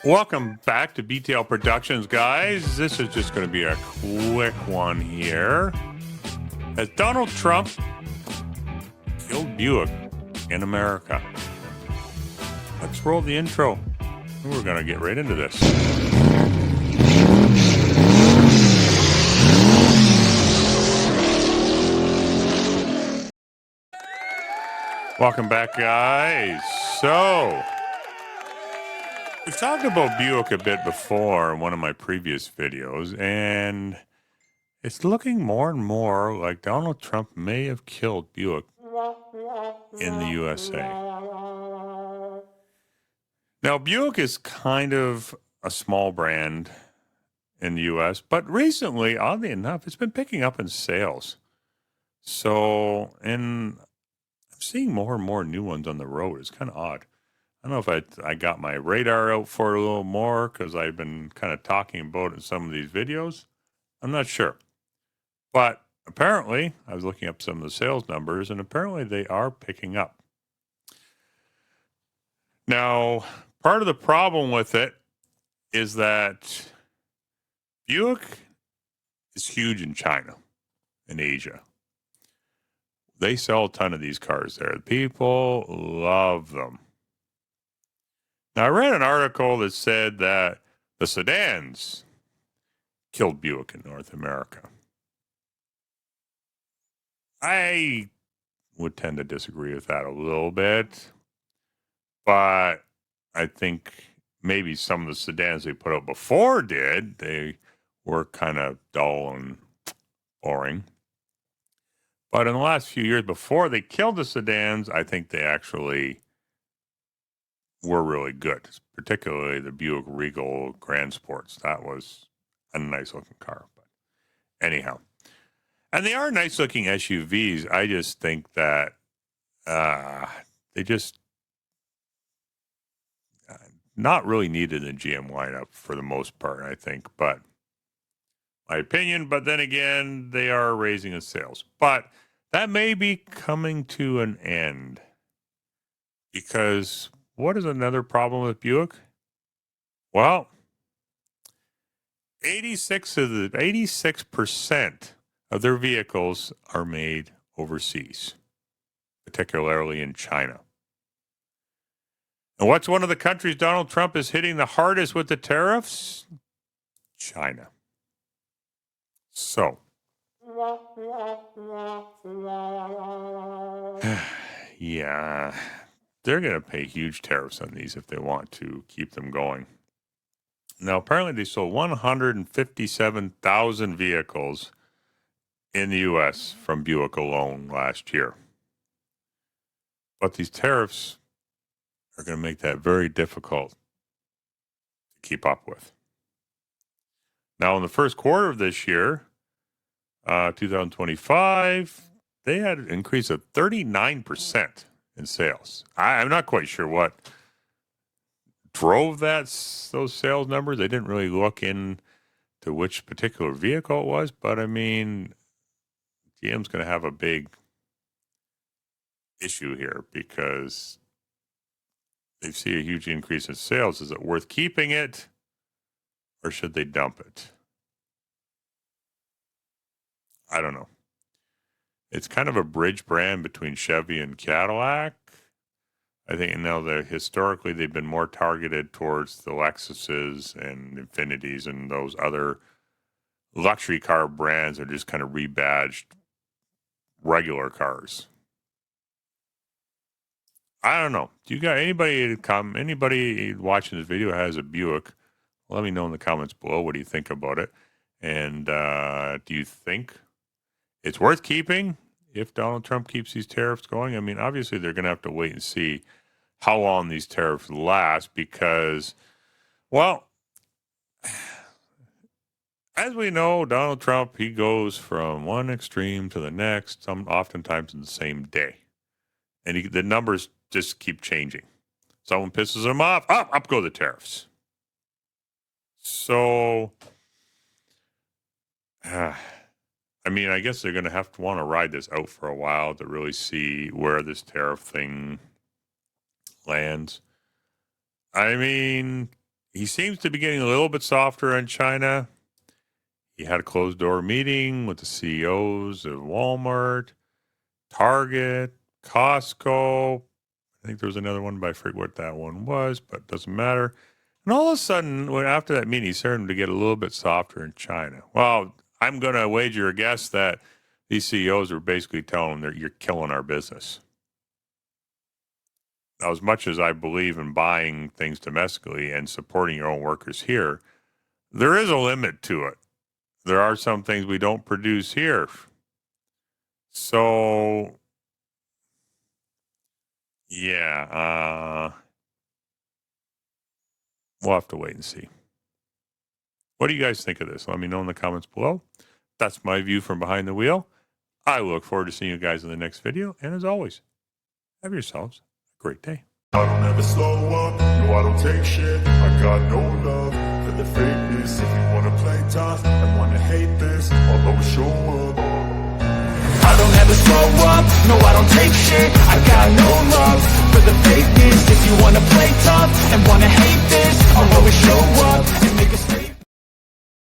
Welcome back to BTL Productions, guys. This is just going to be a quick one here. As Donald Trump killed Buick in America. Let's roll the intro. We're going to get right into this. Welcome back, guys. So, we've talked about Buick a bit before in one of my previous videos, and it's looking more and more like Donald Trump may have killed Buick in the USA. Now, Buick is kind of a small brand in the US, but recently, oddly enough, it's been picking up in sales. So, and I'm seeing more and more new ones on the road. It's kind of odd. I don't know if I got my radar out for it a little more because I've been kind of talking about it in some of these videos. I'm not sure. But apparently, I was looking up some of the sales numbers, and apparently they are picking up. Now, part of the problem with it is that Buick is huge in China and Asia. They sell a ton of these cars there. People love them. Now, I read an article that said that the sedans killed Buick in North America. I would tend to disagree with that a little bit, but I think maybe some of the sedans they put out before did. They were kind of dull and boring. But in the last few years before they killed the sedans, I think they actually were really good, particularly the Buick Regal Grand Sports. That was a nice looking car. But anyhow, and they are nice looking SUVs. I just think that they just not really needed in the GM lineup for the most part, I think. But my opinion, but then again, they are raising the sales. But that may be coming to an end because what is another problem with Buick? Well, 86% of their vehicles are made overseas, particularly in China. And what's one of the countries Donald Trump is hitting the hardest with the tariffs? China. So, yeah, they're going to pay huge tariffs on these if they want to keep them going. Now, apparently, they sold 157,000 vehicles in the U.S. from Buick alone last year. But these tariffs are going to make that very difficult to keep up with. Now, in the first quarter of this year, 2025, they had an increase of 39% in sales. I'm not quite sure what drove those sales numbers. They didn't really look into which particular vehicle it was, but I mean, GM's going to have a big issue here because they see a huge increase in sales. Is it worth keeping it or should they dump it? I don't know. It's kind of a bridge brand between Chevy and Cadillac. I think historically they've been more targeted towards the Lexuses and Infinities and those other luxury car brands are just kind of rebadged regular cars. I don't know. Do you got anybody watching this video has a Buick? Let me know in the comments below. What do you think about it? And do you think it's worth keeping if Donald Trump keeps these tariffs going? I mean, obviously they're going to have to wait and see how long these tariffs last because, well, as we know, Donald Trump, he goes from one extreme to the next, oftentimes in the same day. And the numbers just keep changing. Someone pisses him off, up go the tariffs. So, I mean, I guess they're going to have to want to ride this out for a while to really see where this tariff thing lands. I mean, he seems to be getting a little bit softer on China. He had a closed door meeting with the CEOs of Walmart, Target, Costco. I think there was another one, but I forget what that one was, but it doesn't matter. And all of a sudden, after that meeting, he started to get a little bit softer in China. Well, I'm going to wager a guess that these CEOs are basically telling them that you're killing our business. Now, as much as I believe in buying things domestically and supporting your own workers here, there is a limit to it. There are some things we don't produce here. So, yeah, we'll have to wait and see. What do you guys think of this? Let me know in the comments below. That's my view from behind the wheel. I look forward to seeing you guys in the next video. And as always, have yourselves a great day. I don't ever slow up, no I don't take shit. I got no love for the fakeness. If you wanna play tough and wanna hate this, I'll always show up. I don't ever slow up, no I don't take shit. I got no love for the fakeness. If you wanna play tough and wanna hate this, I'll always show up and make a statement.